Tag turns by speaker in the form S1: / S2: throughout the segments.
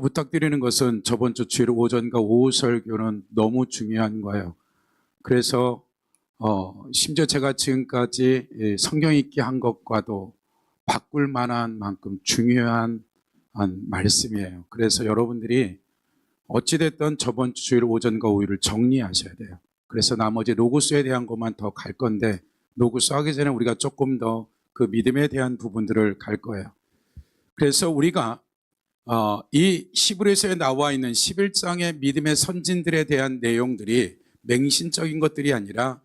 S1: 부탁드리는 것은 저번 주 주일 오전과 오후 설교는 너무 중요한 거예요. 그래서 심지어 제가 지금까지 성경 읽기 한 것과도 바꿀 만한 만큼 중요한 말씀이에요. 그래서 여러분들이 어찌됐든 저번 주 주일 오전과 오후를 정리하셔야 돼요. 그래서 나머지 로고스에 대한 것만 더 갈 건데, 로고스 하기 전에 우리가 조금 더 그 믿음에 대한 부분들을 갈 거예요. 그래서 우리가 이 히브리서에 나와 있는 11장의 믿음의 선진들에 대한 내용들이 맹신적인 것들이 아니라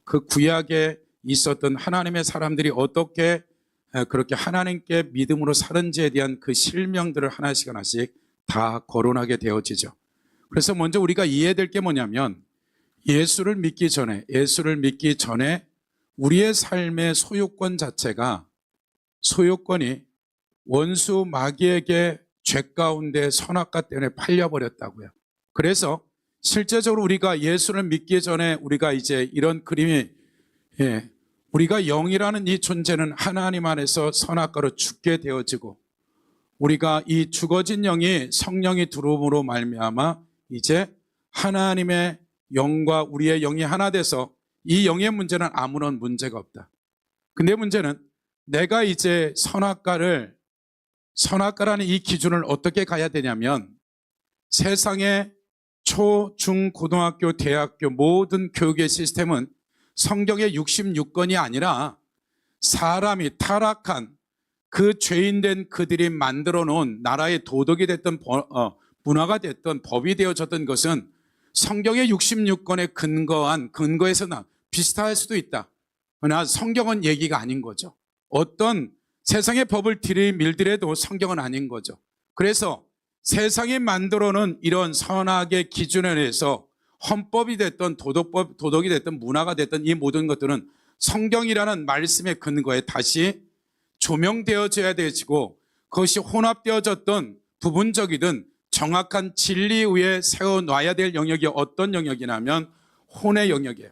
S1: 그 구약에 있었던 하나님의 사람들이 어떻게 그렇게 하나님께 믿음으로 사는지에 대한 그 실명들을 하나씩 다 거론하게 되어지죠. 그래서 먼저 우리가 이해될 게 뭐냐면, 예수를 믿기 전에 우리의 삶의 소유권이 원수 마귀에게 죄 가운데 선악과 때문에 팔려버렸다고요. 그래서 실제적으로 우리가 예수를 믿기 전에 우리가 이제 이런 그림이, 우리가 영이라는 이 존재는 하나님 안에서 선악과로 죽게 되어지고, 우리가 이 죽어진 영이 성령이 들어옴으로 말미암아 이제 하나님의 영과 우리의 영이 하나 돼서, 이 영의 문제는 아무런 문제가 없다. 근데 문제는 내가 이제 선악과라는 이 기준을 어떻게 가야 되냐면, 세상의 초, 중, 고등학교, 대학교 모든 교육의 시스템은 성경의 66권이 아니라 사람이 타락한 그 죄인된 그들이 만들어 놓은 나라의 도덕이 됐던 문화가 됐던 법이 되어졌던 것은 성경의 66권에 근거에서 비슷할 수도 있다. 그러나 성경은 얘기가 아닌 거죠. 어떤 세상의 법을 들이밀더라도 성경은 아닌 거죠. 그래서 세상이 만들어놓은 이런 선악의 기준에 의해서 헌법이 됐던 도덕이 됐던 문화가 됐던 이 모든 것들은 성경이라는 말씀의 근거에 다시 조명되어져야 되고, 그것이 혼합되어졌던 부분적이든 정확한 진리 위에 세워놔야 될 영역이 어떤 영역이냐면 혼의 영역이에요.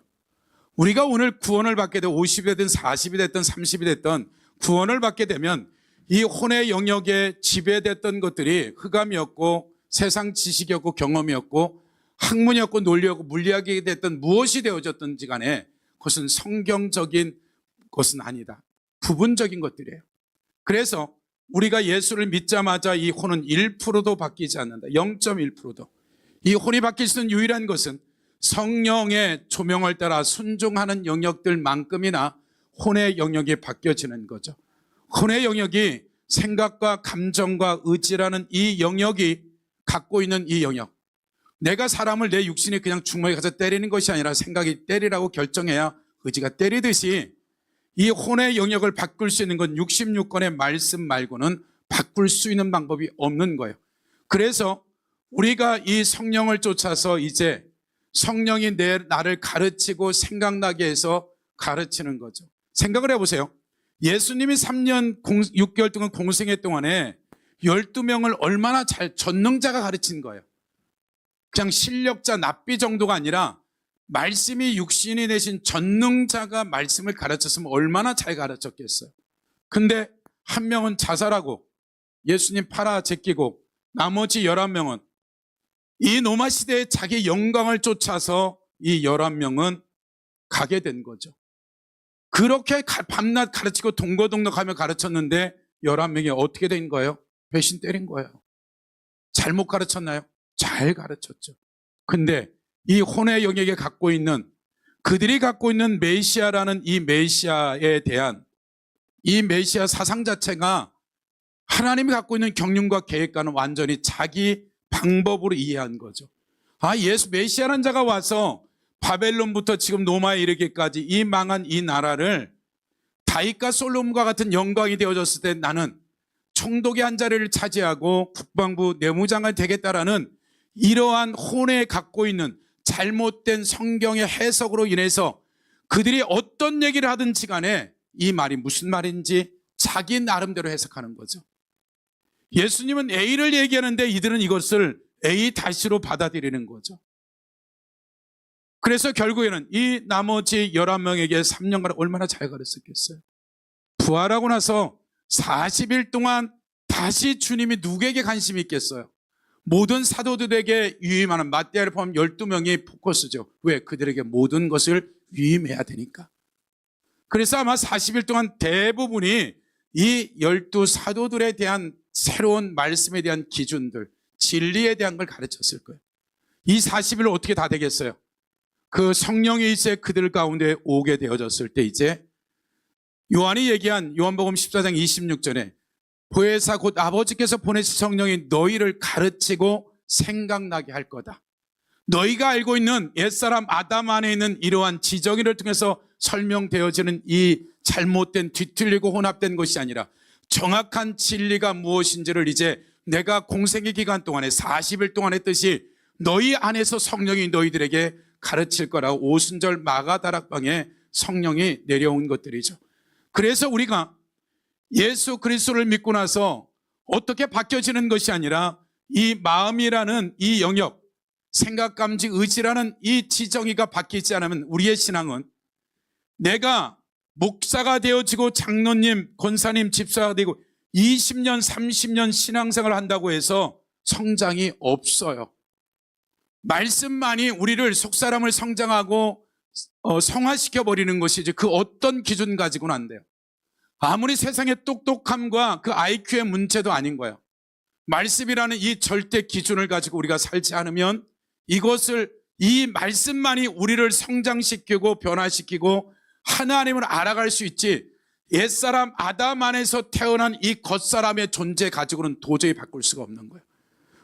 S1: 우리가 오늘 구원을 받게 되고 50이 됐든 40이 됐든 30이 됐든 구원을 받게 되면 이 혼의 영역에 지배됐던 것들이 흑암이었고 세상 지식이었고 경험이었고 학문이었고 논리였고 물리학이 됐던 무엇이 되어졌든지 간에 그것은 성경적인 것은 아니다. 부분적인 것들이에요. 그래서 우리가 예수를 믿자마자 이 혼은 1%도 바뀌지 않는다. 0.1%도. 이 혼이 바뀔 수 있는 유일한 것은 성령의 조명을 따라 순종하는 영역들만큼이나 혼의 영역이 바뀌어지는 거죠. 혼의 영역이 생각과 감정과 의지라는 이 영역이 갖고 있는 이 영역. 내가 사람을 내 육신이 그냥 주먹에 가서 때리는 것이 아니라 생각이 때리라고 결정해야 의지가 때리듯이 이 혼의 영역을 바꿀 수 있는 건 66권의 말씀 말고는 바꿀 수 있는 방법이 없는 거예요. 그래서 우리가 이 성령을 쫓아서 이제 성령이 나를 가르치고 생각나게 해서 가르치는 거죠. 생각을 해보세요. 예수님이 3년 6개월 동안 공생애 동안에 12명을 얼마나 전능자가 가르친 거예요. 그냥 실력자 납비 정도가 아니라 말씀이 육신이 되신 전능자가 말씀을 가르쳤으면 얼마나 잘 가르쳤겠어요. 근데 한 명은 자살하고 예수님 팔아 제끼고 나머지 11명은 이 로마 시대에 자기 영광을 쫓아서 이 11명은 가게 된 거죠. 그렇게 밤낮 가르치고 동거동락하며 가르쳤는데 11명이 어떻게 된 거예요? 배신 때린 거예요. 잘못 가르쳤나요? 잘 가르쳤죠. 근데 이 혼의 영역에 그들이 갖고 있는 메시아라는 이 메시아에 대한 이 메시아 사상 자체가 하나님이 갖고 있는 경륜과 계획과는 완전히 자기 방법으로 이해한 거죠. 예수 메시아라는 자가 와서 바벨론부터 지금 로마에 이르기까지 이 망한 이 나라를 다윗과 솔로몬과 같은 영광이 되어졌을 때 나는 총독의 한 자리를 차지하고 국방부 내무장관이 되겠다라는 이러한 혼에 갖고 있는 잘못된 성경의 해석으로 인해서 그들이 어떤 얘기를 하든지 간에 이 말이 무슨 말인지 자기 나름대로 해석하는 거죠. 예수님은 A를 얘기하는데 이들은 이것을 A-로 받아들이는 거죠. 그래서 결국에는 이 나머지 11명에게 3년간 얼마나 잘 가르쳤겠어요. 부활하고 나서 40일 동안 다시 주님이 누구에게 관심이 있겠어요? 모든 사도들에게 위임하는, 마태를 포함 12명이 포커스죠. 왜? 그들에게 모든 것을 위임해야 되니까. 그래서 아마 40일 동안 대부분이 이 12사도들에 대한 새로운 말씀에 대한 기준들, 진리에 대한 걸 가르쳤을 거예요. 이 40일 어떻게 다 되겠어요? 그 성령이 이제 그들 가운데 오게 되어졌을 때 이제 요한이 얘기한 요한복음 14장 26절에 보혜사 곧 아버지께서 보내신 성령이 너희를 가르치고 생각나게 할 거다. 너희가 알고 있는 옛사람 아담 안에 있는 이러한 지정의를 통해서 설명되어지는 이 잘못된 뒤틀리고 혼합된 것이 아니라 정확한 진리가 무엇인지를 이제 내가 공생의 기간 동안에 40일 동안 했듯이 너희 안에서 성령이 너희들에게 가르칠 거라고 오순절 마가다락방에 성령이 내려온 것들이죠. 그래서 우리가 예수 그리스도를 믿고 나서 어떻게 바뀌어지는 것이 아니라 이 마음이라는 이 영역, 생각, 감지, 의지라는 이 지정의가 바뀌지 않으면 우리의 신앙은 내가 목사가 되어지고 장로님, 권사님, 집사가 되고 20년, 30년 신앙생활을 한다고 해서 성장이 없어요. 말씀만이 우리를 속사람을 성장하고 성화시켜버리는 것이지 그 어떤 기준 가지고는 안 돼요. 아무리 세상의 똑똑함과 그 IQ의 문제도 아닌 거예요. 말씀이라는 이 절대 기준을 가지고 우리가 살지 않으면 이 말씀만이 우리를 성장시키고 변화시키고 하나님을 알아갈 수 있지 옛사람 아담 안에서 태어난 이 겉사람의 존재 가지고는 도저히 바꿀 수가 없는 거예요.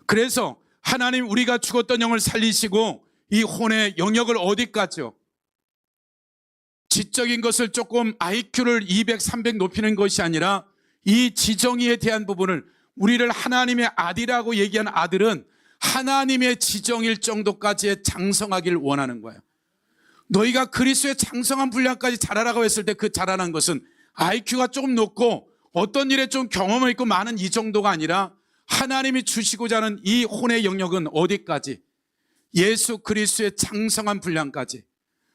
S1: 그래서 하나님 우리가 죽었던 영을 살리시고 이 혼의 영역을 어디까지요? 지적인 것을 조금 IQ를 200, 300 높이는 것이 아니라 이 지정의에 대한 부분을 우리를 하나님의 아들이라고 얘기한 아들은 하나님의 지정일 정도까지의 장성하기를 원하는 거예요. 너희가 그리스도의 장성한 분량까지 자라라고 했을 때 그 자라난 것은 IQ가 조금 높고 어떤 일에 좀 경험을 있고 많은 이 정도가 아니라 하나님이 주시고자 하는 이 혼의 영역은 어디까지? 예수 그리스도의 장성한 분량까지.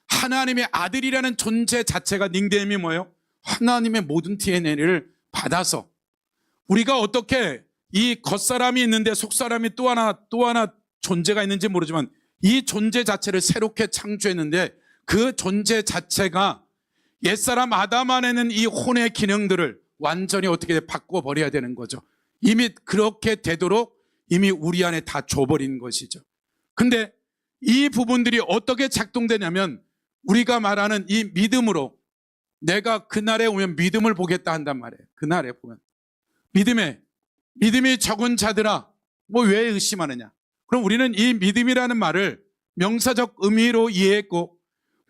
S1: 하나님의 아들이라는 존재 자체가 닉네임이 뭐예요? 하나님의 모든 DNA를 받아서 우리가 어떻게 이 겉사람이 있는데 속사람이 또 하나 존재가 있는지 모르지만 이 존재 자체를 새롭게 창조했는데 그 존재 자체가 옛사람 아담 안에는 이 혼의 기능들을 완전히 어떻게 바꿔버려야 되는 거죠. 이미 그렇게 되도록 이미 우리 안에 다 줘버린 것이죠. 근데 이 부분들이 어떻게 작동되냐면 우리가 말하는 이 믿음으로 내가 그날에 오면 믿음을 보겠다 한단 말이에요. 그날에 보면 믿음이 적은 자들아 뭐 왜 의심하느냐. 그럼 우리는 이 믿음이라는 말을 명사적 의미로 이해했고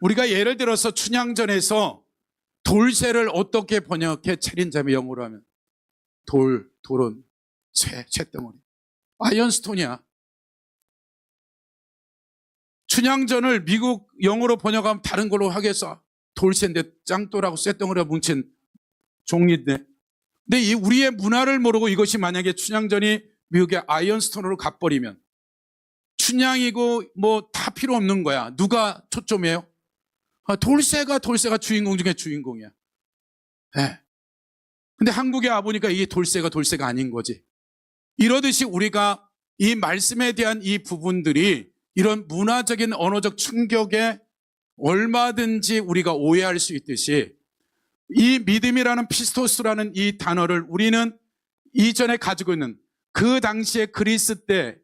S1: 우리가 예를 들어서 춘향전에서 돌쇠를 어떻게 번역해 차린자매 영어로 하면 돌은 쇠덩어리 아이언스톤이야. 춘향전을 미국 영어로 번역하면 다른 걸로 하겠어. 돌쇠인데 짱돌하고 쇠덩어리가 뭉친 종인데. 근데 이 우리의 문화를 모르고 이것이 만약에 춘향전이 미국의 아이언스톤으로 가버리면 춘향이고 뭐 다 필요 없는 거야. 누가 초점이에요? 돌쇠가 주인공 중에 주인공이야. 네. 근데 한국에 와보니까 이게 돌쇠가 아닌 거지. 이러듯이 우리가 이 말씀에 대한 이 부분들이 이런 문화적인 언어적 충격에 얼마든지 우리가 오해할 수 있듯이 이 믿음이라는 피스토스라는 이 단어를 우리는 이전에 가지고 있는 그 당시에 그리스 때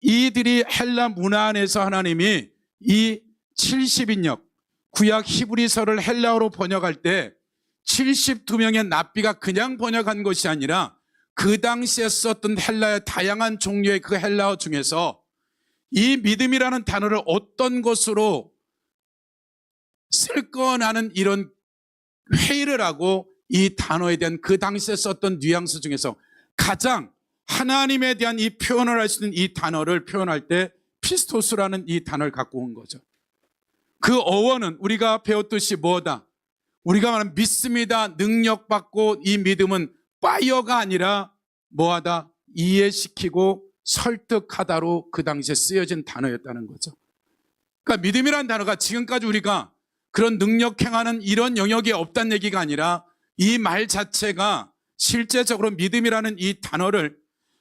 S1: 이들이 헬라 문화 안에서 하나님이 이 70인역 구약 히브리서를 헬라어로 번역할 때 72명의 납비가 그냥 번역한 것이 아니라 그 당시에 썼던 헬라의 다양한 종류의 그 헬라어 중에서 이 믿음이라는 단어를 어떤 것으로 쓸 거라는 이런 회의를 하고 이 단어에 대한 그 당시에 썼던 뉘앙스 중에서 가장 하나님에 대한 이 표현을 할 수 있는 이 단어를 표현할 때 피스토스라는 이 단어를 갖고 온 거죠. 그 어원은 우리가 배웠듯이 뭐다? 우리가 말하는 믿습니다. 능력받고 이 믿음은 파이어가 아니라 뭐하다? 이해시키고 설득하다로 그 당시에 쓰여진 단어였다는 거죠. 그러니까 믿음이라는 단어가 지금까지 우리가 그런 능력 행하는 이런 영역이 없다는 얘기가 아니라 이 말 자체가 실제적으로 믿음이라는 이 단어를,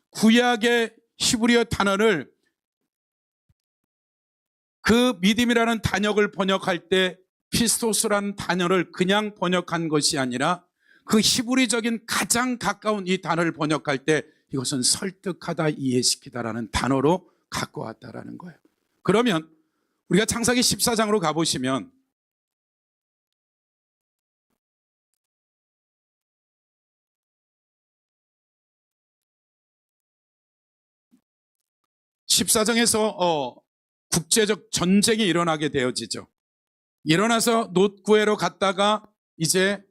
S1: 구약의 히브리어 단어를, 그 믿음이라는 단역을 번역할 때 피스토스라는 단어를 그냥 번역한 것이 아니라 그 히브리적인 가장 가까운 이 단어를 번역할 때 이것은 설득하다, 이해시키다라는 단어로 갖고 왔다라는 거예요. 그러면 우리가 창세기 14장으로 가보시면 국제적 전쟁이 일어나게 되어지죠. 일어나서 롯 구해러 갔다가 이제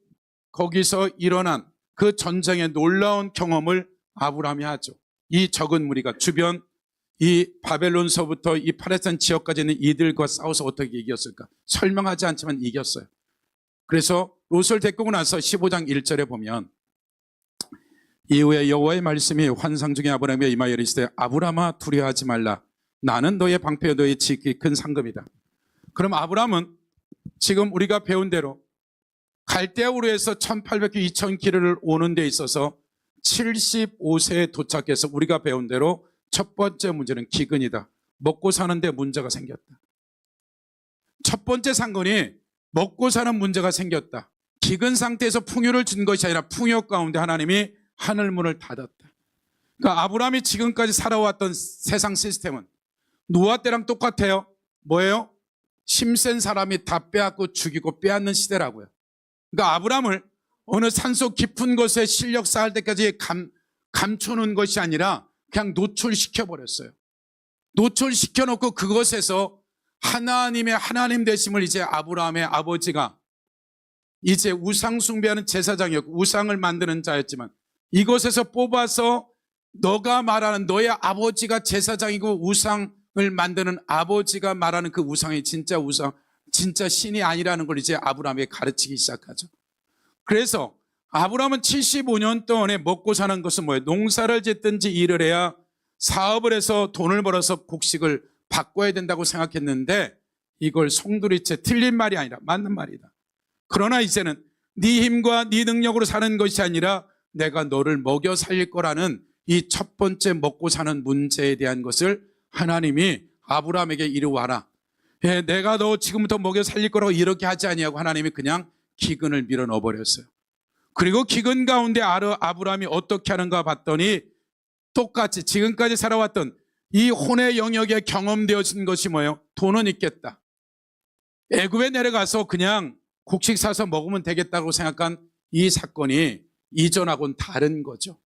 S1: 거기서 일어난 그 전쟁의 놀라운 경험을 아브라함이 하죠. 이 적은 무리가 주변 이 바벨론서부터 이 팔레스타인 지역까지 있는 이들과 싸워서 어떻게 이겼을까? 설명하지 않지만 이겼어요. 그래서 롯을 데리고 나서 15장 1절에 보면 이후에 여호와의 말씀이 환상 중에 아브라함에게 임하여 이르시되 아브라함아 두려워하지 말라. 나는 너의 방패여 너의 지극히 큰 상급이다. 그럼 아브라함은 지금 우리가 배운 대로 갈대아우르에서 1800km, 2000km를 오는 데 있어서 75세에 도착해서 우리가 배운 대로 첫 번째 문제는 기근이다. 먹고 사는데 문제가 생겼다. 첫 번째 상건이 먹고 사는 문제가 생겼다. 기근 상태에서 풍요를 준 것이 아니라 풍요 가운데 하나님이 하늘문을 닫았다. 그러니까 아브라함이 지금까지 살아왔던 세상 시스템은 노아 때랑 똑같아요. 뭐예요? 힘센 사람이 다 빼앗고 죽이고 빼앗는 시대라고요. 그러니까 아브라함을 어느 산속 깊은 곳에 실력 쌓을 때까지 감춰놓은 것이 아니라 그냥 노출시켜버렸어요. 노출시켜놓고 그것에서 하나님의 하나님 되심을 이제 아브라함의 아버지가 이제 우상 숭배하는 제사장이었고 우상을 만드는 자였지만 이것에서 뽑아서 너가 말하는 너의 아버지가 제사장이고 우상을 만드는 아버지가 말하는 그 우상이 진짜 우상, 진짜 신이 아니라는 걸 이제 아브라함에게 가르치기 시작하죠. 그래서 아브라함은 75년 동안에 먹고 사는 것은 뭐예요? 농사를 짓든지 일을 해야 사업을 해서 돈을 벌어서 곡식을 바꿔야 된다고 생각했는데 이걸 송두리째 틀린 말이 아니라 맞는 말이다. 그러나 이제는 네 힘과 네 능력으로 사는 것이 아니라 내가 너를 먹여 살릴 거라는 이 첫 번째 먹고 사는 문제에 대한 것을 하나님이 아브라함에게 이리 와라. 내가 너 지금부터 먹여 살릴 거라고 이렇게 하지 아니하고 하나님이 그냥 기근을 밀어 넣어버렸어요. 그리고 기근 가운데 아브라함이 어떻게 하는가 봤더니 똑같이 지금까지 살아왔던 이 혼의 영역에 경험되어진 것이 뭐예요? 돈은 있겠다. 애굽에 내려가서 그냥 곡식 사서 먹으면 되겠다고 생각한 이 사건이 이전하고는 다른 거죠.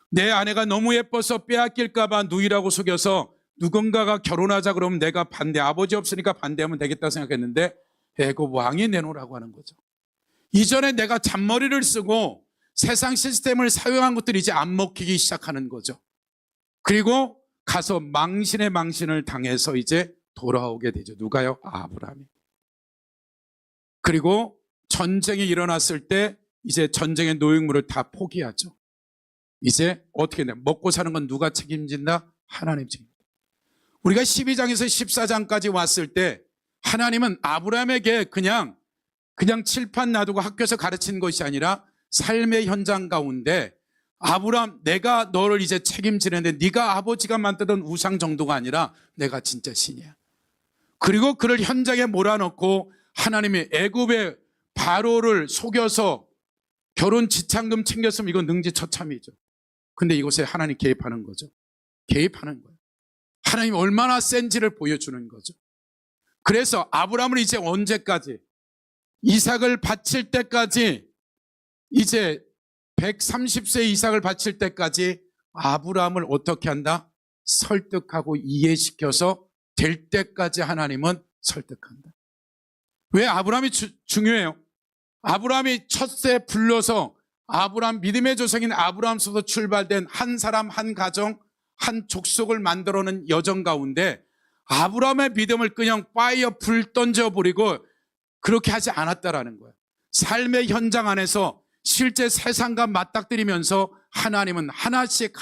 S1: 내 아내가 너무 예뻐서 빼앗길까 봐 누이라고 속여서 누군가가 결혼하자 그러면 내가 반대, 아버지 없으니까 반대하면 되겠다고 생각했는데 애굽 왕이 내놓으라고 하는 거죠. 이전에 내가 잔머리를 쓰고 세상 시스템을 사용한 것들이 이제 안 먹히기 시작하는 거죠. 그리고 가서 망신의 망신을 당해서 이제 돌아오게 되죠. 누가요? 아브라함이. 그리고 전쟁이 일어났을 때 이제 전쟁의 노획물을 다 포기하죠. 이제 어떻게 돼? 먹고 사는 건 누가 책임진다? 하나님 책임진다. 우리가 12장에서 14장까지 왔을 때 하나님은 아브라함에게 그냥 칠판 놔두고 학교에서 가르친 것이 아니라 삶의 현장 가운데 아브라함 내가 너를 이제 책임지는데 네가 아버지가 만들던 우상 정도가 아니라 내가 진짜 신이야. 그리고 그를 현장에 몰아넣고 하나님이 애굽의 바로를 속여서 결혼 지참금 챙겼으면 이건 능지처참이죠. 근데 이곳에 하나님 개입하는 거죠. 개입하는 거예요. 하나님이 얼마나 센지를 보여주는 거죠. 그래서 아브라함은 이제 언제까지? 이삭을 바칠 때까지 이제 130세 이삭을 바칠 때까지 아브라함을 어떻게 한다? 설득하고 이해시켜서 될 때까지 하나님은 설득한다. 왜 아브라함이 중요해요? 아브라함이 첫째 불러서 아브라함 믿음의 조상인 아브라함서부터 출발된 한 사람 한 가정 한 족속을 만들어낸 여정 가운데 아브라함의 믿음을 그냥 파이어 불 던져버리고 그렇게 하지 않았다라는 거예요. 삶의 현장 안에서 실제 세상과 맞닥뜨리면서 하나님은 하나씩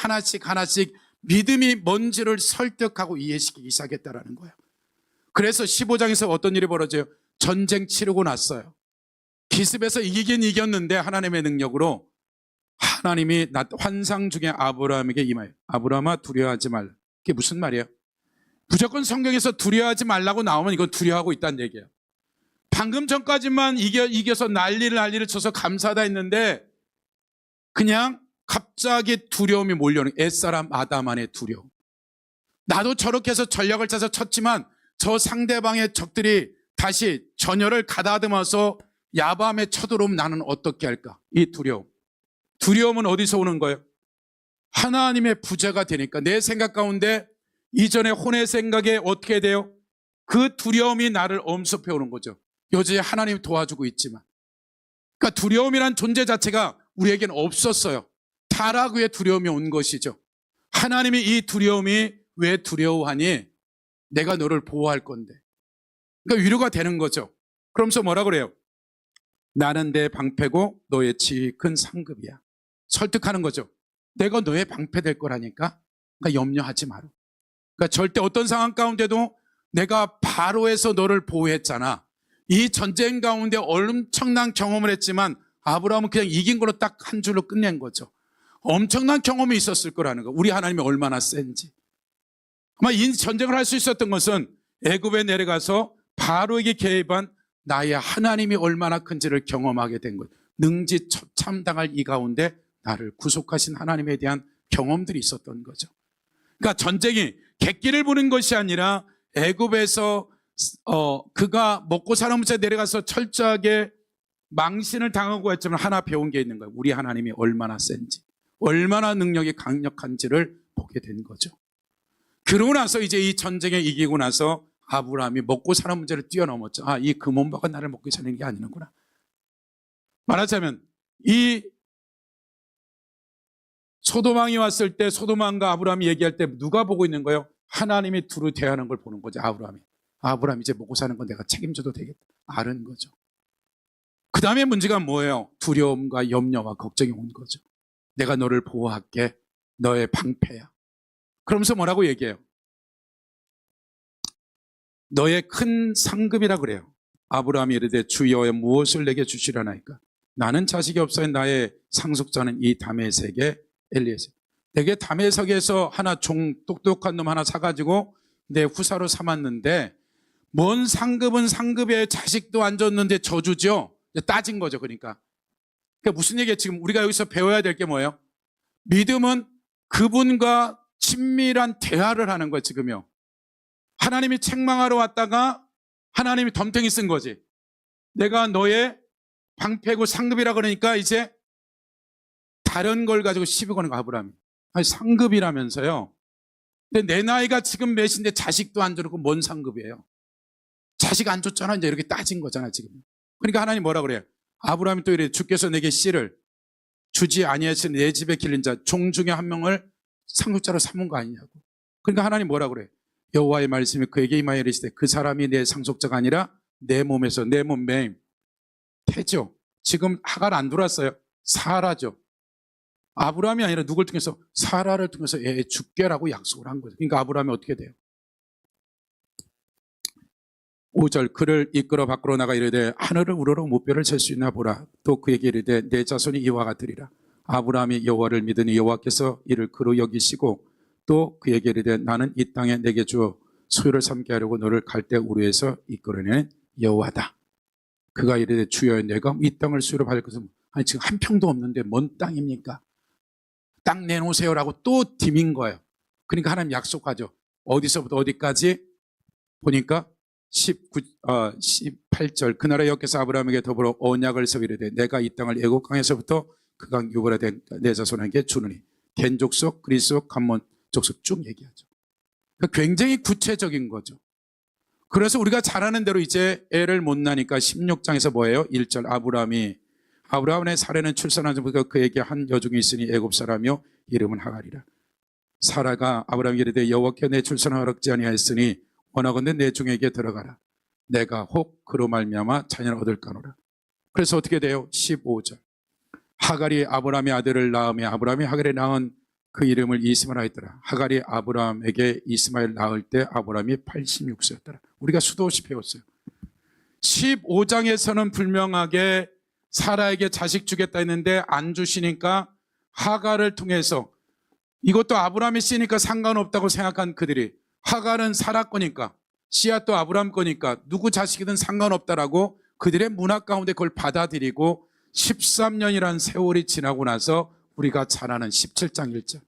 S1: 믿음이 뭔지를 설득하고 이해시키기 시작했다라는 거예요. 그래서 15장에서 어떤 일이 벌어져요? 전쟁 치르고 났어요. 기습에서 이기긴 이겼는데 하나님의 능력으로 하나님이 환상 중에 아브라함에게 임하여 아브라함아 두려워하지 말라. 그게 무슨 말이에요? 무조건 성경에서 두려워하지 말라고 나오면 이건 두려워하고 있다는 얘기예요. 방금 전까지만 이겨서 난리를 쳐서 감사하다 했는데 그냥 갑자기 두려움이 몰려오는 옛사람 아담 안의 두려움. 나도 저렇게 해서 전략을 짜서 쳤지만 저 상대방의 적들이 다시 전열을 가다듬어서 야밤에 쳐들어오면 나는 어떻게 할까? 이 두려움. 두려움은 어디서 오는 거예요? 하나님의 부재가 되니까 내 생각 가운데 이전에 혼의 생각에 어떻게 돼요? 그 두려움이 나를 엄습해 오는 거죠. 여전히 하나님이 도와주고 있지만. 그러니까 두려움이란 존재 자체가 우리에게는 없었어요. 타락의 두려움이 온 것이죠. 하나님이 이 두려움이 왜 두려워하니? 내가 너를 보호할 건데. 그러니까 위로가 되는 거죠. 그러면서 뭐라 그래요? 나는 내 방패고 너의 지극히 큰 상급이야. 설득하는 거죠. 내가 너의 방패 될 거라니까. 그러니까 염려하지 마라. 그러니까 절대 어떤 상황 가운데도 내가 바로에서 너를 보호했잖아. 이 전쟁 가운데 엄청난 경험을 했지만 아브라함은 그냥 이긴 걸로 딱 한 줄로 끝낸 거죠. 엄청난 경험이 있었을 거라는 거. 우리 하나님이 얼마나 센지. 아마 이 전쟁을 할 수 있었던 것은 애굽에 내려가서 바로에게 개입한 나의 하나님이 얼마나 큰지를 경험하게 된 것. 능지처참당할 이 가운데 나를 구속하신 하나님에 대한 경험들이 있었던 거죠. 그러니까 전쟁이 객기를 부는 것이 아니라 애굽에서 그가 먹고 사는 문제 내려가서 철저하게 망신을 당하고 했지만 하나 배운 게 있는 거예요. 우리 하나님이 얼마나 센지, 얼마나 능력이 강력한지를 보게 된 거죠. 그러고 나서 이제 이 전쟁에 이기고 나서 아브라함이 먹고 사는 문제를 뛰어넘었죠. 아, 이 금원박은 나를 먹고 사는 게 아니는구나. 말하자면 이 소돔왕이 왔을 때 소돔왕과 아브라함이 얘기할 때 누가 보고 있는 거예요? 하나님이 두루 대하는 걸 보는 거죠. 아브라함이 이제 먹고 사는 건 내가 책임져도 되겠다. 아는 거죠. 그 다음에 문제가 뭐예요? 두려움과 염려와 걱정이 온 거죠. 내가 너를 보호할게. 너의 방패야. 그러면서 뭐라고 얘기해요? 너의 큰 상급이라 그래요. 아브라함이 이르되 주여의 무엇을 내게 주시려나이까? 나는 자식이 없어요. 나의 상속자는 이 다메섹의 엘리에셀. 내게 다메섹에서 하나 똑똑한 놈 하나 사가지고 내 후사로 삼았는데 뭔 상급은 상급에 자식도 안 줬는데 저주죠. 따진 거죠. 그러니까 무슨 얘기예요? 지금 우리가 여기서 배워야 될 게 뭐예요? 믿음은 그분과 친밀한 대화를 하는 거예요. 지금요. 하나님이 책망하러 왔다가 하나님이 덤탱이 쓴 거지. 내가 너의 방패고 상급이라 그러니까 이제 다른 걸 가지고 시비 거는 거 아브라함이. 아니 상급이라면서요. 근데 내 나이가 지금 몇인데 자식도 안 주고 뭔 상급이에요? 자식 안 줬잖아. 이제 이렇게 따진 거잖아 지금. 그러니까 하나님 뭐라 그래요? 아브라함이 또 이래 주께서 내게 씨를 주지 아니하시는 내 집에 기른 자 종 중에 한 명을 상속자로 삼은 거 아니냐고. 그러니까 하나님 뭐라 그래요? 여호와의 말씀이 그에게 임하여 이르시되 그 사람이 내 상속자가 아니라 내 몸에서 내 몸 매임 태죠. 지금 하갈 안 들어왔어요. 사라죠. 아브라함이 아니라 누굴 통해서 사라를 통해서 애 죽게라고 약속을 한 거죠. 그러니까 아브라함이 어떻게 돼요? 5절 그를 이끌어 밖으로 나가 이르되 하늘을 우러러 무뼈를 셀 수 있나 보라. 또 그에게 이르되 내 자손이 이와 같으리라. 아브라함이 여호와를 믿으니 여호와께서 이를 그로 여기시고 또 그에게 이르되 나는 이 땅에 내게 주어 소유를 삼게 하려고 너를 갈대 우르에서 이끌어내는 여호와다. 그가 이르되 주여 내가 이 땅을 수유로 받을 것은 아니 지금 한 평도 없는데 뭔 땅입니까? 땅 내놓으세요라고 또 디민 거예요. 그러니까 하나님 약속하죠. 어디서부터 어디까지 보니까 18절 그 나라 여호와께서 아브라함에게 더불어 언약을 세워 이르되 내가 이 땅을 애굽 강에서부터 그 강 유보라 된 내 자손에게 주느니 겐 족속, 그리스족, 감몬 족속 쭉 얘기하죠. 그러니까 굉장히 구체적인 거죠. 그래서 우리가 잘 아는 대로 이제 애를 못 나니까 16장에서 뭐예요? 1절 아브라함의 사례는 출산하지 못하고 그에게 한 여종이 있으니 애굽 사람이요 이름은 하갈이라. 사라가 아브라함에게 이르되 여호와께 내 출산을 허락지 아니하였으니 원하건대 내 종에게 들어가라. 내가 혹 그로 말미암아 자녀를 얻을까노라. 그래서 어떻게 돼요? 15절 하갈이 아브라함의 아들을 낳으며 아브라함이 하갈에 낳은 그 이름을 이스마엘 하였더라. 하갈이 아브라함에게 이스마엘 낳을 때 아브라함이 86세였더라. 우리가 수도 없이 배웠어요. 15장에서는 분명하게 사라에게 자식 주겠다 했는데 안 주시니까 하갈을 통해서 이것도 아브라함이 씨니까 상관없다고 생각한 그들이 하갈은 사라 거니까 씨앗도 아브라함 거니까 누구 자식이든 상관없다라고 그들의 문화 가운데 그걸 받아들이고 13년이라는 세월이 지나고 나서 우리가 잘 아는 17장 1절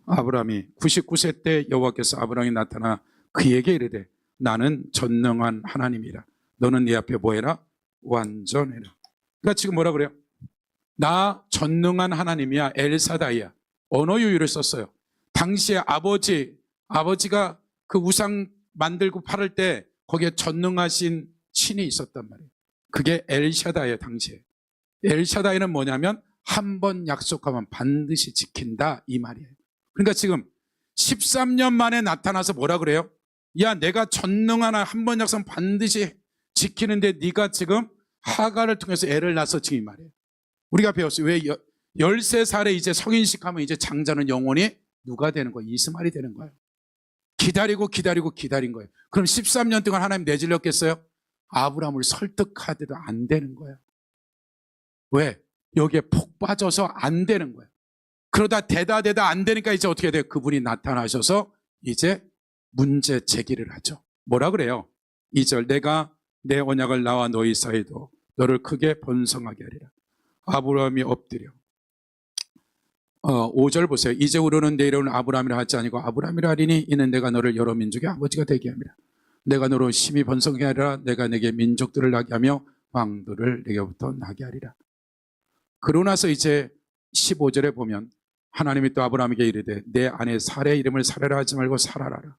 S1: 아브라함이 99세 때 여호와께서 아브라함이 나타나 그에게 이르되 나는 전능한 하나님이라 너는 네 앞에 뭐해라? 완전해라. 그러니까 지금 뭐라 그래요? 나 전능한 하나님이야. 엘사다이야. 언어 유희를 썼어요. 당시에 아버지가 그 우상 만들고 팔을 때 거기에 전능하신 신이 있었단 말이에요. 그게 엘샤다이에요. 당시에. 엘샤다이는 뭐냐면 한 번 약속하면 반드시 지킨다 이 말이에요. 그러니까 지금 13년 만에 나타나서 뭐라 그래요? 야 내가 전능한 한 번 약속하면 반드시 지키는데 네가 지금 하갈을 통해서 애를 낳았어 지금 이 말이에요. 우리가 배웠어요. 왜 13살에 이제 성인식 하면 이제 장자는 영원히 누가 되는 거예요? 이스마엘이 되는 거예요. 기다린 거예요. 그럼 13년 동안 하나님 내질렀겠어요? 아브라함을 설득하더라도 안 되는 거예요. 왜? 여기에 폭 빠져서 안 되는 거예요. 그러다 되다 안 되니까 이제 어떻게 돼요? 그분이 나타나셔서 이제 문제 제기를 하죠. 뭐라 그래요? 2절 내가 내 언약을 나와 너희 사이도 너를 크게 번성하게 하리라. 아브라함이 엎드려 5절 보세요. 이제 우러는 내 이름은 아브라함이라 하지 아니고 아브라함이라 하리니 이는 내가 너를 여러 민족의 아버지가 되게 함이라. 내가 너로 심히 번성하게 하리라. 내가 내게 민족들을 나게 하며 왕들을 내게부터 나게 하리라. 그러고 나서 이제 15절에 보면 하나님이 또 아브라함에게 이르되 내 아내 사라의 이름을 사라라 하지 말고 사라라라.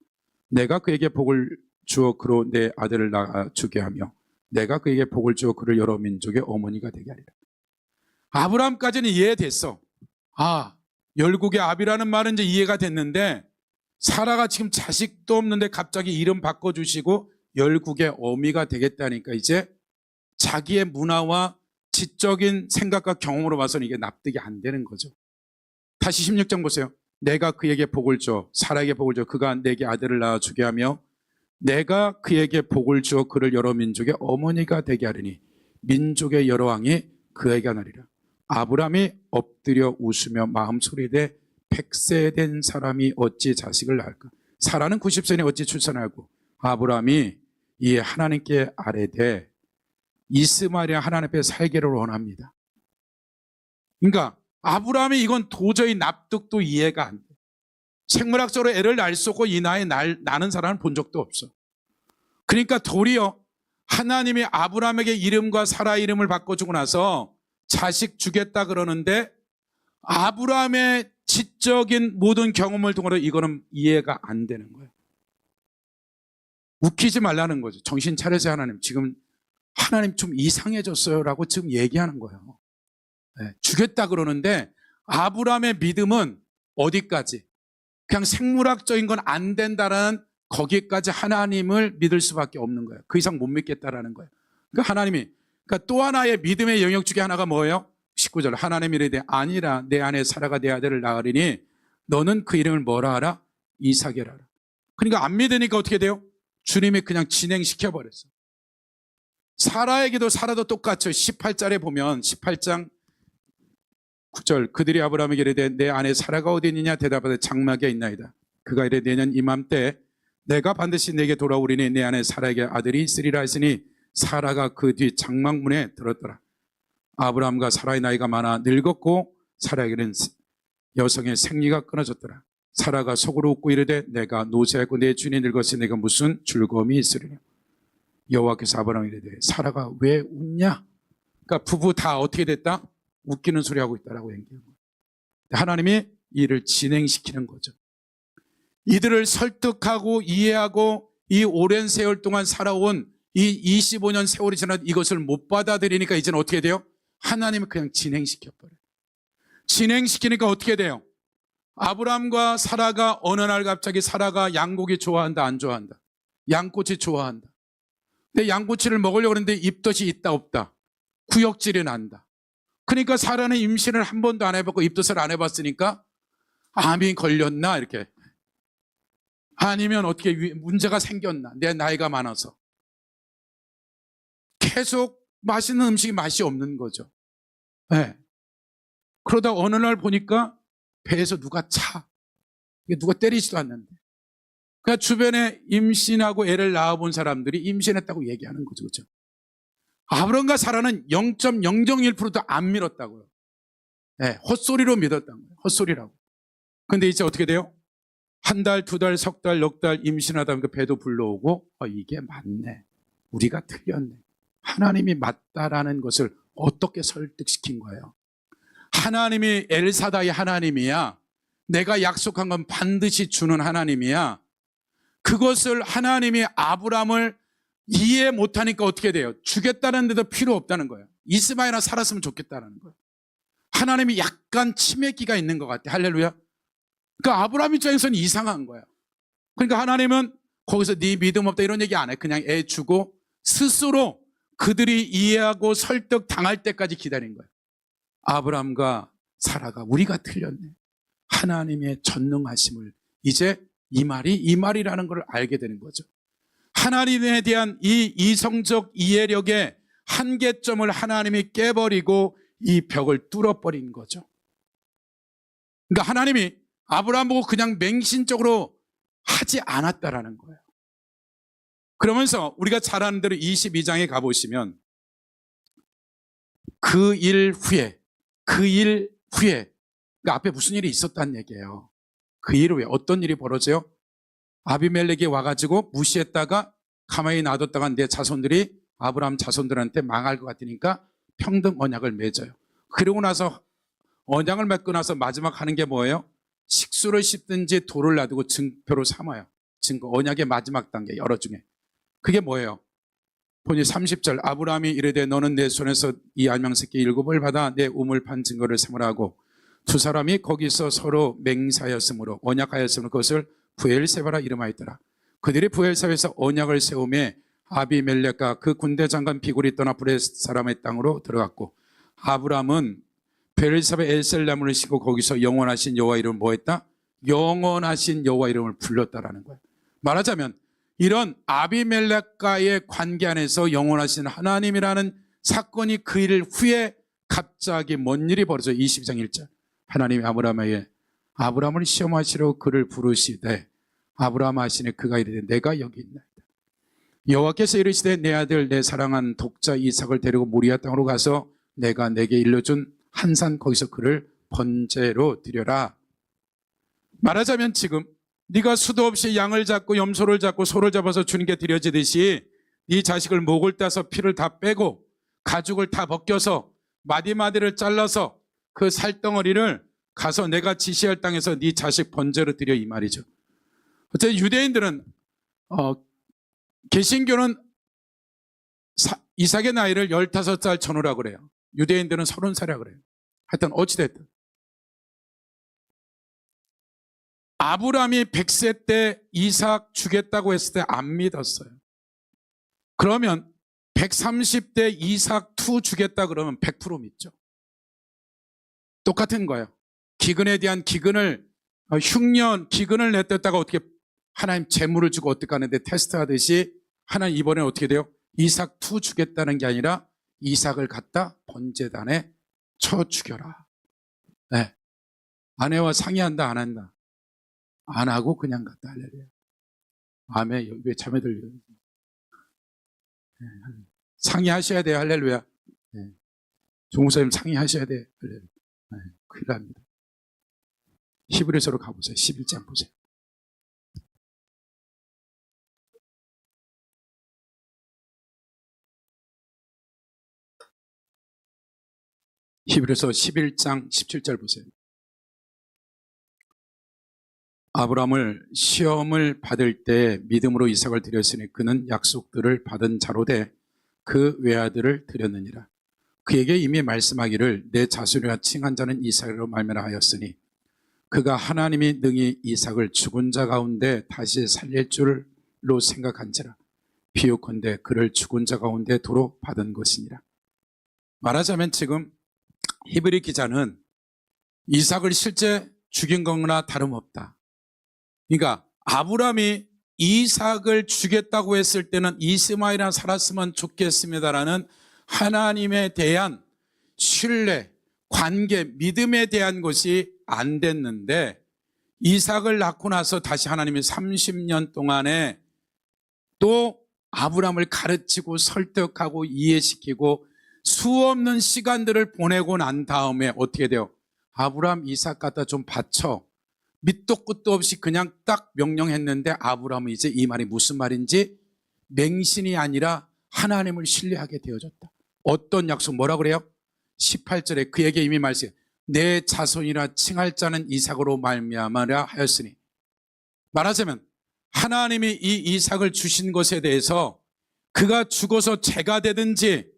S1: 내가 그에게 복을 주어 그로 내 아들을 낳아주게 하며 내가 그에게 복을 주어 그를 여러 민족의 어머니가 되게 하리라. 아브라함까지는 이해됐어. 열국의 아비라는 말은 이제 이해가 됐는데 사라가 지금 자식도 없는데 갑자기 이름 바꿔주시고 열국의 어미가 되겠다니까 이제 자기의 문화와 지적인 생각과 경험으로 봐서는 이게 납득이 안 되는 거죠. 다시 16장 보세요. 내가 그에게 복을 줘 사라에게 복을 줘 그가 내게 아들을 낳아주게 하며 내가 그에게 복을 주어 그를 여러 민족의 어머니가 되게 하리니 민족의 여러 왕이 그에게 나리라. 아브라함이 엎드려 웃으며 마음 소리되 100세 된 사람이 어찌 자식을 낳을까? 사라는 90세니 어찌 출산하고 아브라함이 이에 하나님께 아뢰되 이스마엘이 하나님 앞에 살기를 원합니다. 그러니까 아브라함이 이건 도저히 납득도 이해가 안 돼. 생물학적으로 애를 낳을 수 없고 이 나이에 낳는 사람을 본 적도 없어. 그러니까 도리어 하나님이 아브라함에게 이름과 사라 이름을 바꿔주고 나서 자식 주겠다 그러는데 아브라함의 지적인 모든 경험을 통해서 이거는 이해가 안 되는 거예요. 웃기지 말라는 거죠. 정신 차려서 하나님 지금 하나님 좀 이상해졌어요 라고 지금 얘기하는 거예요. 주겠다 그러는데 아브라함의 믿음은 어디까지? 그냥 생물학적인 건 안 된다는 거기까지 하나님을 믿을 수밖에 없는 거예요. 그 이상 못 믿겠다라는 거예요. 그러니까 하나님이 그러니까 또 하나의 믿음의 영역 중에 하나가 뭐예요? 19절 하나님이 이르되 아니라 내 아내 사라가 내 아들을 낳으리니 너는 그 이름을 뭐라 하라? 이삭이라 하라. 그러니까 안 믿으니까 어떻게 돼요? 주님이 그냥 진행시켜버렸어요. 사라에게도 사라도 똑같죠. 18절에 보면 18장 9절 그들이 아브라함에게 이르되 내 아내 사라가 어디 있느냐 대답하되 장막에 있나이다. 그가 이르되 내년 이맘때 내가 반드시 내게 돌아오리니 내 아내 사라에게 아들이 있으리라 했으니 사라가 그 뒤 장막문에 들었더라. 아브라함과 사라의 나이가 많아 늙었고 사라에게는 여성의 생리가 끊어졌더라. 사라가 속으로 웃고 이르되 내가 노쇠하고 내 주인이 늙었으니 내가 무슨 즐거움이 있으리냐. 여호와께서 아브라함에게 이르되 사라가 왜 웃냐. 그러니까 부부 다 어떻게 됐다? 웃기는 소리 하고 있다라고 얘기하는 거예요. 하나님이 이를 진행시키는 거죠. 이들을 설득하고 이해하고 이 오랜 세월 동안 살아온 이 25년 세월이 지나 이것을 못 받아들이니까 이제는 어떻게 돼요? 하나님은 그냥 진행시켜버려요. 진행시키니까 어떻게 돼요? 아브라함과 사라가 어느 날 갑자기 사라가 양고기 좋아한다 안 좋아한다? 양꼬치 좋아한다. 근데 양꼬치를 먹으려고 하는데 입덧이 있다 없다? 구역질이 난다. 그러니까 사라는 임신을 한 번도 안 해봤고 입덧을 안 해봤으니까 암이 걸렸나 이렇게 아니면 어떻게 문제가 생겼나 내 나이가 많아서 계속 맛있는 음식이 맛이 없는 거죠. 네. 그러다 어느 날 보니까 배에서 누가 차. 이게 누가 때리지도 않는데. 그러니까 주변에 임신하고 애를 낳아본 사람들이 임신했다고 얘기하는 거죠. 그렇죠? 아브라함과 사라는 0.001%도 안 믿었다고요. 네, 헛소리로 믿었다는 거예요. 헛소리라고. 근데 이제 어떻게 돼요? 한 달, 두 달, 석 달, 넉 달 임신하다 보니까 배도 불러오고 이게 맞네. 우리가 틀렸네. 하나님이 맞다라는 것을 어떻게 설득시킨 거예요? 하나님이 엘사다의 하나님이야. 내가 약속한 건 반드시 주는 하나님이야. 그것을 하나님이 아브라함을 이해 못하니까 어떻게 돼요? 주겠다는 데도 필요 없다는 거예요. 이스마엘이나 살았으면 좋겠다는 거예요. 하나님이 약간 치매기가 있는 것 같아. 할렐루야. 그러니까 아브라함 입장에서는 이상한 거야. 그러니까 하나님은 거기서 네 믿음 없다 이런 얘기 안 해. 그냥 애 주고 스스로 그들이 이해하고 설득 당할 때까지 기다린 거예요. 아브라함과 사라가 우리가 틀렸네. 하나님의 전능하심을 이제 이 말이라는 걸 알게 되는 거죠. 하나님에 대한 이 이성적 이해력의 한계점을 하나님이 깨버리고 이 벽을 뚫어버린 거죠. 그러니까 하나님이 아브라함 보고 그냥 맹신적으로 하지 않았다라는 거예요. 그러면서 우리가 잘 아는 대로 22장에 가보시면 그 일 후에 그러니까 앞에 무슨 일이 있었다는 얘기예요. 그 일 후에 어떤 일이 벌어져요? 아비멜렉이 와가지고 무시했다가 가만히 놔뒀다가 내 자손들이 아브라함 자손들한테 망할 것 같으니까 평등 언약을 맺어요. 그러고 나서 언약을 맺고 나서 마지막 하는 게 뭐예요? 식수를 씹든지 돌을 놔두고 증표로 삼아요. 증거, 언약의 마지막 단계 여러 중에. 그게 뭐예요? 보니 30절 아브라함이 이르되 너는 내 손에서 이 알명새끼 7을 받아 내 우물 판 증거를 삼으라 하고 두 사람이 거기서 서로 맹사였으므로 언약하였으므로 그것을 부엘세바라 이름하였더라. 그들이 부엘세바에서 언약을 세우매 아비멜렉과 그 군대 장관 비굴이 떠나 브렛 사람의 땅으로 들어갔고 아브라함은 베르사베 엘셀나무를 싣고 거기서 영원하신 여호와 이름을 뭐했다? 영원하신 여호와 이름을 불렀다라는 거예요. 말하자면 이런 아비멜렉과의 관계 안에서 영원하신 하나님이라는 사건이 그 일 후에 갑자기 뭔 일이 벌어져요? 22장 1절 하나님이 아브라함을 시험하시러 그를 부르시되 아브라함 하시니 그가 이르되 내가 여기 있나이다. 여호와께서 이르시되 내 아들 내 사랑한 독자 이삭을 데리고 모리아 땅으로 가서 내가 내게 일러준 한 산 거기서 그를 번제로 드려라. 말하자면 지금 네가 수도 없이 양을 잡고 염소를 잡고 소를 잡아서 주님께 드려지듯이 네 자식을 목을 따서 피를 다 빼고 가죽을 다 벗겨서 마디마디를 잘라서 그 살덩어리를 가서 내가 지시할 땅에서 네 자식 번제로 드려 이 말이죠. 어쨌든 유대인들은 개신교는 이삭의 나이를 15살 전후라고 그래요. 유대인들은 30살이라고 그래요. 하여튼 어찌됐든 아브라함이 100세 때 이삭 주겠다고 했을 때 안 믿었어요. 그러면 130대 이삭 투 주겠다 그러면 100% 믿죠. 똑같은 거예요. 기근에 대한 기근을 흉년 기근을 내렸다가 어떻게 하나님 재물을 주고 어떻게 하는데 테스트하듯이 하나님 이번에 어떻게 돼요? 이삭 투 주겠다는 게 아니라 이삭을 갖다 번제단에 쳐 죽여라. 네. 아내와 상의한다 안 한다? 안 하고 그냥 갖다 할래요. 아멘. 왜 자매들 네. 상의하셔야 돼요. 할렐루야. 네. 종사님 상의하셔야 돼요. 할렐루야. 네. 큰일 납니다. 히브리서로 가보세요. 11장 보세요. 히브리서 11장 17절 보세요. 아브라함을 시험을 받을 때 믿음으로 이삭을 드렸으니 그는 약속들을 받은 자로 돼 그 외아들을 드렸느니라. 그에게 이미 말씀하기를 내 자손이라 칭한 자는 이삭으로 말미암아 하였으니 그가 하나님이 능히 이삭을 죽은 자 가운데 다시 살릴 줄로 생각한지라. 비유컨대 그를 죽은 자 가운데 도로 받은 것이니라. 말하자면 지금 히브리 기자는 이삭을 실제 죽인 거나 다름없다. 그러니까 아브라함이 이삭을 주겠다고 했을 때는 이스마엘이나 살았으면 좋겠습니다라는 하나님에 대한 신뢰, 관계, 믿음에 대한 것이 안 됐는데 이삭을 낳고 나서 다시 하나님이 30년 동안에 또 아브라함을 가르치고 설득하고 이해시키고 수없는 시간들을 보내고 난 다음에 어떻게 돼요? 아브라함 이삭 갖다 좀 바쳐. 밑도 끝도 없이 그냥 딱 명령했는데 아브라함은 이제 이 말이 무슨 말인지 맹신이 아니라 하나님을 신뢰하게 되어졌다. 어떤 약속 뭐라 그래요? 18절에 그에게 이미 말씀해 내 자손이라 칭할 자는 이삭으로 말미암으라 하였으니, 말하자면 하나님이 이 이삭을 주신 것에 대해서 그가 죽어서 죄가 되든지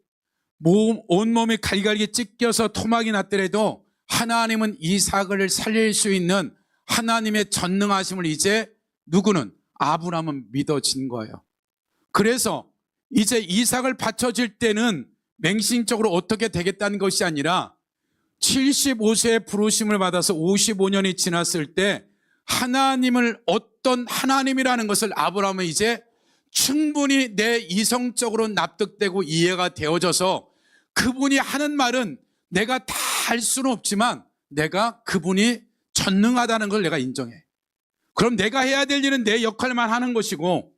S1: 온몸이 갈갈기 찢겨서 토막이 났더라도 하나님은 이삭을 살릴 수 있는 하나님의 전능하심을 이제 누구는? 아브라함은 믿어진 거예요. 그래서 이제 이삭을 바쳐질 때는 맹신적으로 어떻게 되겠다는 것이 아니라 75세의 부르심을 받아서 55년이 지났을 때 하나님을 어떤 하나님이라는 것을 아브라함은 이제 충분히 내 이성적으로 납득되고 이해가 되어져서 그분이 하는 말은 내가 다 할 수는 없지만 내가 그분이 전능하다는 걸 내가 인정해. 그럼 내가 해야 될 일은 내 역할만 하는 것이고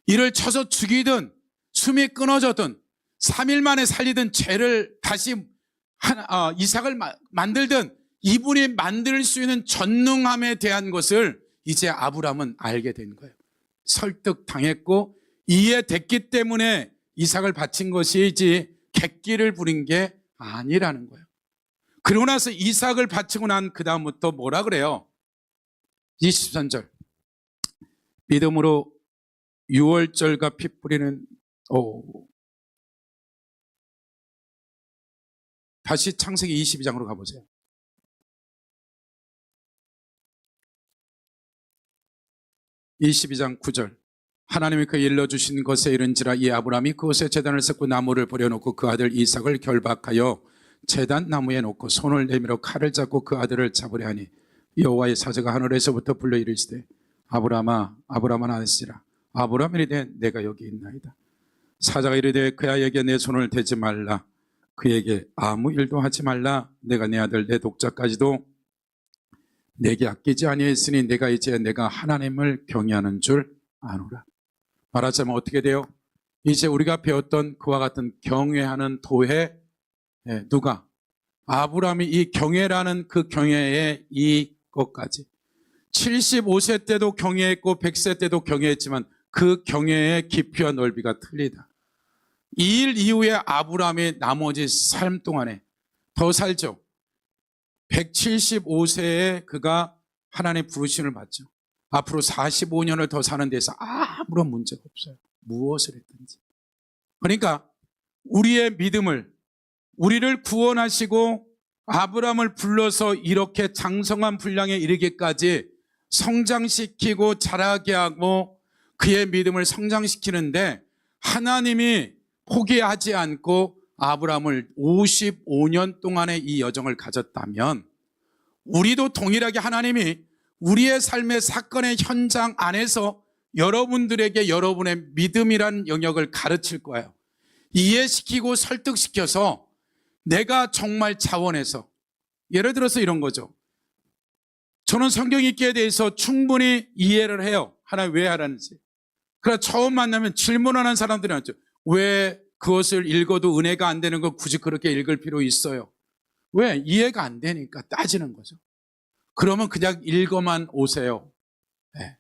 S1: 이를 쳐서 죽이든 숨이 끊어졌든 3일 만에 살리든 죄를 다시 이삭을 만들든 이분이 만들 수 있는 전능함에 대한 것을 이제 아브라함은 알게 된 거예요. 설득당했고 이해됐기 때문에 이삭을 바친 것이지 객기를 부린 게 아니라는 거예요. 그러고 나서 이삭을 바치고 난 그 다음부터 뭐라 그래요? 23절 믿음으로 유월절과 피 뿌리는 다시 창세기 22장으로 가보세요. 22장 9절 하나님이 그 일러주신 것에 이른지라 이 아브라함이 그것에 제단을 쌓고 나무를 버려놓고 그 아들 이삭을 결박하여 제단 나무에 놓고 손을 내밀어 칼을 잡고 그 아들을 잡으려 하니 여호와의 사자가 하늘에서부터 불러 이르시되 아브라함아 아브라함아 나으시라. 아브라함이 이르되 내가 여기 있나이다. 사자가 이르되 그 아이에게 내 손을 대지 말라. 그에게 아무 일도 하지 말라. 내가 내 아들 내 독자까지도 내게 아끼지 아니했으니 내가 이제 내가 하나님을 경외하는 줄 아노라. 말하자면 어떻게 돼요? 이제 우리가 배웠던 그와 같은 경외하는 도회, 누가? 아브라함이 이 경외라는 그 경외의 이것까지 75세 때도 경외했고 100세 때도 경외했지만 그 경외의 깊이와 넓이가 틀리다. 이 일 이후에 아브라함의 나머지 삶 동안에 더 살죠. 175세에 그가 하나님의 부르심을 받죠. 앞으로 45년을 더 사는 데서 아무런 문제가 없어요. 무엇을 했든지. 그러니까 우리의 믿음을, 우리를 구원하시고 아브라함을 불러서 이렇게 장성한 분량에 이르기까지 성장시키고 자라게 하고 그의 믿음을 성장시키는데 하나님이 포기하지 않고 아브라함을 55년 동안의 이 여정을 가졌다면 우리도 동일하게 하나님이 우리의 삶의 사건의 현장 안에서 여러분들에게 여러분의 믿음이란 영역을 가르칠 거예요. 이해시키고 설득시켜서 내가 정말 자원해서, 예를 들어서 이런 거죠. 저는 성경 읽기에 대해서 충분히 이해를 해요. 하나님 왜 하라는지. 그러나 처음 만나면 질문하는 사람들이 많죠. 왜 그것을 읽어도 은혜가 안 되는 거 굳이 그렇게 읽을 필요 있어요? 왜? 이해가 안 되니까 따지는 거죠. 그러면 그냥 읽어만 오세요. 네.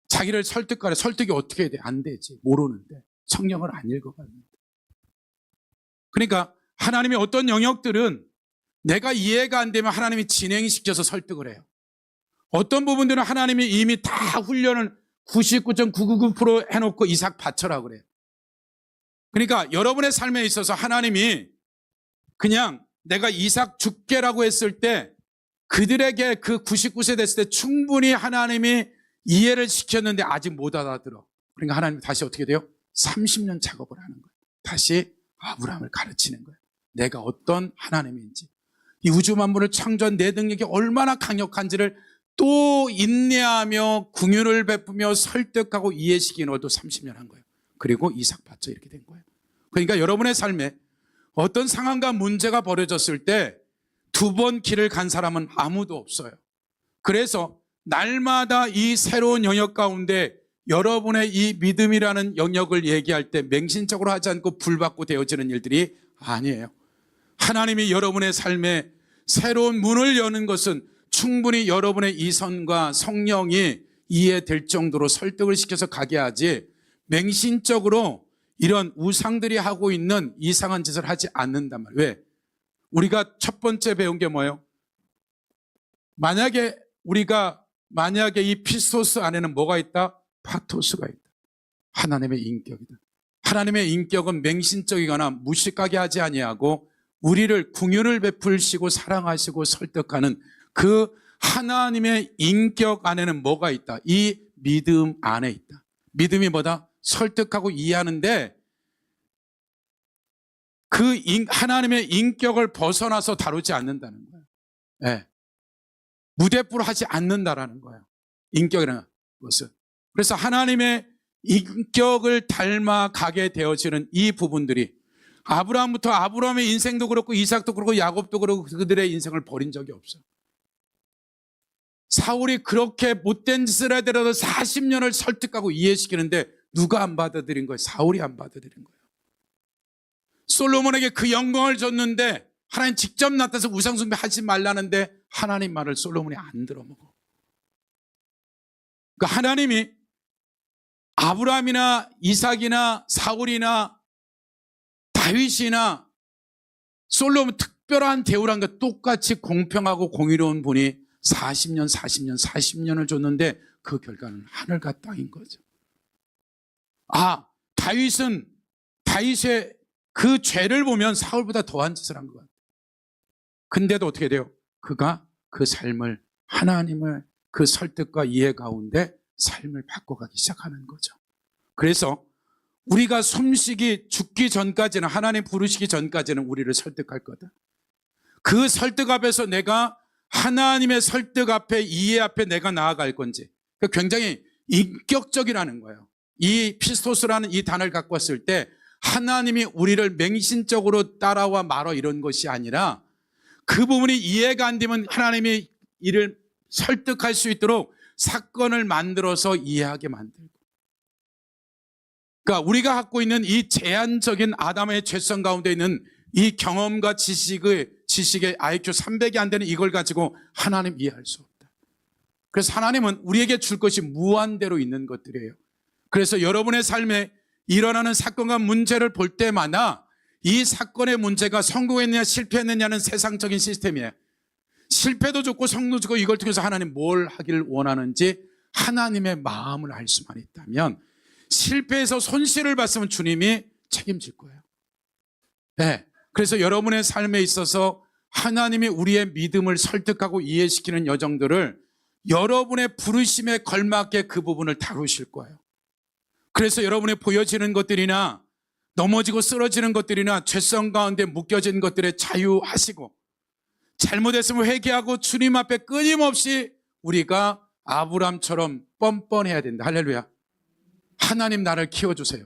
S1: 자기를 설득하래. 설득이 어떻게 해야 돼? 안 되지. 모르는데. 성경을 안 읽어봤는데. 그러니까 하나님의 어떤 영역들은 내가 이해가 안 되면 하나님이 진행시켜서 설득을 해요. 어떤 부분들은 하나님이 이미 다 훈련을 99.999% 해놓고 이삭 바쳐라 그래요. 그러니까 여러분의 삶에 있어서 하나님이 그냥 내가 이삭 죽게라고 했을 때 그들에게 그 99세 됐을 때 충분히 하나님이 이해를 시켰는데 아직 못 알아들어. 그러니까 하나님이 다시 어떻게 돼요? 30년 작업을 하는 거예요. 다시 아브라함을 가르치는 거예요. 내가 어떤 하나님인지, 이 우주 만물을 창조한 내 능력이 얼마나 강력한지를 또 인내하며 긍휼을 베푸며 설득하고 이해시키는 것도 30년 한 거예요. 그리고 이삭 바쳐 이렇게 된 거예요. 그러니까 여러분의 삶에 어떤 상황과 문제가 벌어졌을 때 두 번 길을 간 사람은 아무도 없어요. 그래서 날마다 이 새로운 영역 가운데 여러분의 이 믿음이라는 영역을 얘기할 때 맹신적으로 하지 않고 불받고 되어지는 일들이 아니에요. 하나님이 여러분의 삶에 새로운 문을 여는 것은 충분히 여러분의 이성과 성령이 이해될 정도로 설득을 시켜서 가게 하지, 맹신적으로 이런 우상들이 하고 있는 이상한 짓을 하지 않는단 말이에요. 왜? 우리가 첫 번째 배운 게 뭐예요? 만약에 이 피스토스 안에는 뭐가 있다? 파토스가 있다. 하나님의 인격이다. 하나님의 인격은 맹신적이거나 무식하게 하지 아니하고 우리를 긍휼을 베풀시고 사랑하시고 설득하는 그 하나님의 인격 안에는 뭐가 있다? 이 믿음 안에 있다. 믿음이 뭐다? 설득하고 이해하는데 그 하나님의 인격을 벗어나서 다루지 않는다는 거예요. 네. 무대뽀로 하지 않는다라는 거예요. 인격이라는 것은. 그래서 하나님의 인격을 닮아가게 되어지는 이 부분들이 아브라함부터 아브라함의 인생도 그렇고 이삭도 그렇고 야곱도 그렇고 그들의 인생을 버린 적이 없어요. 사울이 그렇게 못된 짓을 하더라도 40년을 설득하고 이해시키는데 누가 안 받아들인 거예요? 사울이 안 받아들인 거예요. 솔로몬에게 그 영광을 줬는데 하나님 직접 나타나서 우상숭배 하지 말라는데 하나님 말을 솔로몬이 안 들어먹어. 그러니까 하나님이 아브라함이나 이삭이나 사울이나 다윗이나 솔로몬 특별한 대우란 게 똑같이 공평하고 공의로운 분이 40년을 줬는데 그 결과는 하늘과 땅인 거죠. 다윗의 그 죄를 보면 사울보다 더한 짓을 한 것 같아요. 근데도 어떻게 돼요? 그가 그 삶을 하나님을 그 설득과 이해 가운데 삶을 바꿔가기 시작하는 거죠. 그래서 우리가 숨쉬기 죽기 전까지는 하나님 부르시기 전까지는 우리를 설득할 거다. 그 설득 앞에서 내가 하나님의 설득 앞에 이해 앞에 내가 나아갈 건지 굉장히 인격적이라는 거예요. 이 피스토스라는 이 단어를 갖고 왔을 때 하나님이 우리를 맹신적으로 따라와 말어 이런 것이 아니라 그 부분이 이해가 안 되면 하나님이 이를 설득할 수 있도록 사건을 만들어서 이해하게 만들고, 그러니까 우리가 갖고 있는 이 제한적인 아담의 죄성 가운데 있는 이 경험과 지식의 IQ 300이 안 되는 이걸 가지고 하나님 이해할 수 없다. 그래서 하나님은 우리에게 줄 것이 무한대로 있는 것들이에요. 그래서 여러분의 삶에 일어나는 사건과 문제를 볼 때마다 이 사건의 문제가 성공했느냐 실패했느냐는 세상적인 시스템이에요. 실패도 좋고 성공도 좋고 이걸 통해서 하나님 뭘 하기를 원하는지 하나님의 마음을 알 수만 있다면, 실패해서 손실을 봤으면 주님이 책임질 거예요. 네. 그래서 여러분의 삶에 있어서 하나님이 우리의 믿음을 설득하고 이해시키는 여정들을 여러분의 부르심에 걸맞게 그 부분을 다루실 거예요. 그래서 여러분의 보여지는 것들이나 넘어지고 쓰러지는 것들이나 죄성 가운데 묶여진 것들에 자유하시고, 잘못했으면 회개하고 주님 앞에 끊임없이 우리가 아브람처럼 뻔뻔해야 된다. 할렐루야. 하나님 나를 키워주세요.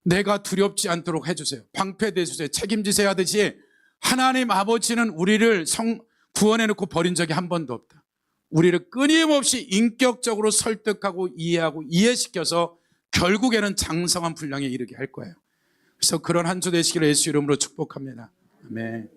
S1: 내가 두렵지 않도록 해주세요. 방패돼 주세요. 책임지세요 하듯이 하나님 아버지는 우리를 구원해놓고 버린 적이 한 번도 없다. 우리를 끊임없이 인격적으로 설득하고 이해하고 이해시켜서 결국에는 장성한 분량에 이르게 할 거예요. 그래서 그런 한 주 되시기를 예수 이름으로 축복합니다. 아멘.